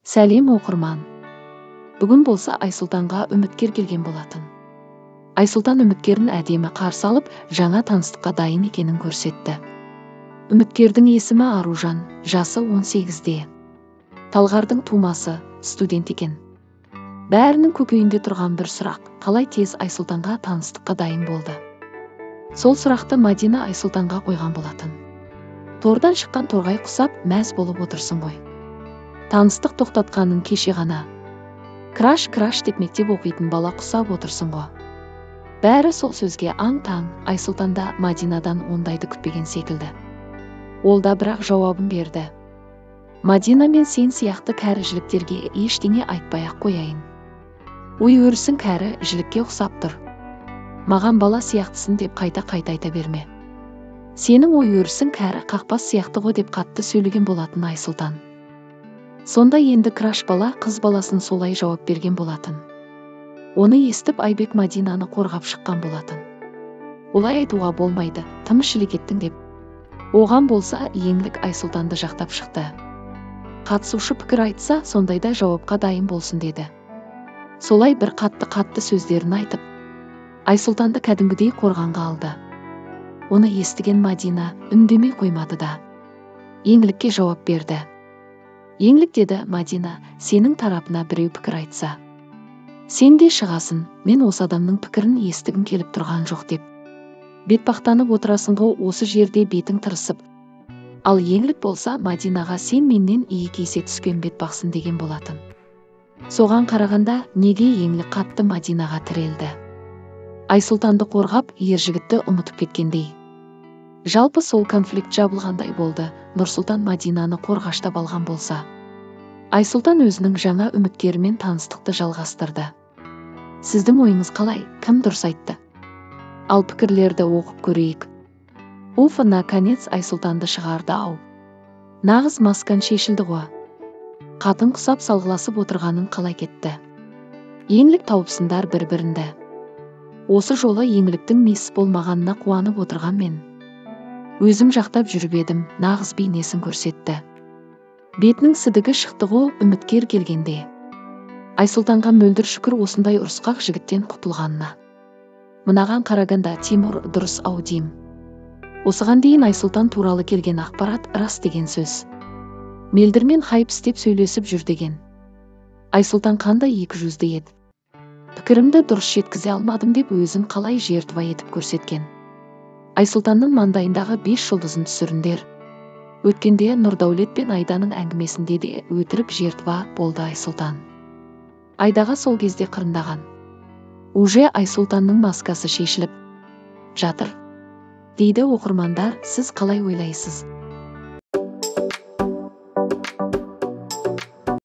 Сәлем оқырман. Бүгін болса Айсұлтанға үміткер келген болатын. Айсұлтан үміткерін әдемі қарсы алып, жаңа таныстыққа дайын екенін көрсетті. Үміткердің есімі Аружан, жасы 18-де. Талғардың тумасы, студент екен. Бәрінің көкейінде тұрған бір сұрақ: қалай тез Айсұлтанға таныстыққа дайын болды? Сол сұрақты Мадина Айсұлтанға қойған болатын. Тордан шыққан торғай құсап, мәз болып отырсың ғой. Таныстық тоқтатқанын кеше ғана. Краш деп мектеп оқитын бала құсап отырсың ғой. Бәрі сол сөзге аң-таң. Айсұлтан да Мадинадан ондайды күтпеген секілді. Ол да бірақ жауабын берді. Мадина, мен сен сияқты кәрі жіліктерге ештеңе айтпай-ақ қояйын. Ой, өрісің кәрі жілікке ұқсап тұр. Маған бала сияқтысың деп қайта-қайта айта берме. Сенің ой өрісің кәрі қақпас сияқты ғой деп қатты сөйлеген болатын Айсұлтан. Сонда енді краш бала қыз баласын солай жауап берген болатын. Оны естіп Айбек Мадинаны қорғап шыққан болатын. Олай айтуға болмайды, тым шілік еттің деп. Оған болса еңлік Айсұлтанды жақтап шықты. Қатысушы пікір айтса, сондайда жауапқа дайын болсын деді. Солай бір қатты сөздерін айтып, Айсұлтанды кәдімгідей қорғанға алды. Оны естіген Мадина үндемей қоймады да еңлікке жауап берді. Еңлік, деді Мадина, сенің тарапына біреу пікір айтса, сен де шығасың, мен осы адамның пікірін естігім келіп тұрған жоқ деп. Бетпақтанып отырасың ғой осы жерде, бетің тырысып. Ал еңлік болса Мадинаға сен менен ие кесе түскен бетпақсың деген болатын. Соған қарағанда неге еңлік қатты Мадинаға тірелді? Айсұлтанды қорғап, ер жігітті ұмытып кеткендей. Жалпы сол конфликт жабылғандай болды. Нұрсұлтан Мадинаны қорғаштап алған болса, Айсұлтан өзінің жаңа үміткерімен таныстықты жалғастырды. Сіздің ойыңыз қалай? Кім дұрыс айтты? Ал пікірлерді оқып көрейік. Уф, наконец Айсұлтанды шығарды-ау. Нағыз маскан шешілді ғой. Қатын құсап салғыласып отырғанын қалай кетті? Еңлік тауыпсындар бір-бірінді. Осы жолы еңліктің мес болмағанына қуанып отырған мен. Өзім жақтап жүріп едім, нағыз бейнесін көрсетті. Бетінің сідігі шықты ғой үміткер келгенде. Айсұлтанға мөлдір шүкір осындай ұрысқақ жігіттен құтылғанына. Мынаған қарағанда Тимур дұрыс-ау дейм. Осыған дейін Айсұлтан туралы келген ақпарат рас деген сөз. Мелдірмен хайп істеп сөйлесіп жүр деген. Айсұлтан қандай екі жүзді еді. Пікірімді дұрыс жеткізе алмадым деп өзін қалай жертва етіп көрсеткен. Айсұлтанның маңдайындағы 5 жұлдызын түсіріңдер. Өткенде Нұрдәулет пен Айданың әңгімесінде де өтірік жертва болды Айсұлтан. Айдаға сол кезде қырындаған. Уже Айсұлтанның маскасы шешіліп жатыр, дейді оқырмандар. Сіз қалай ойлайсыз?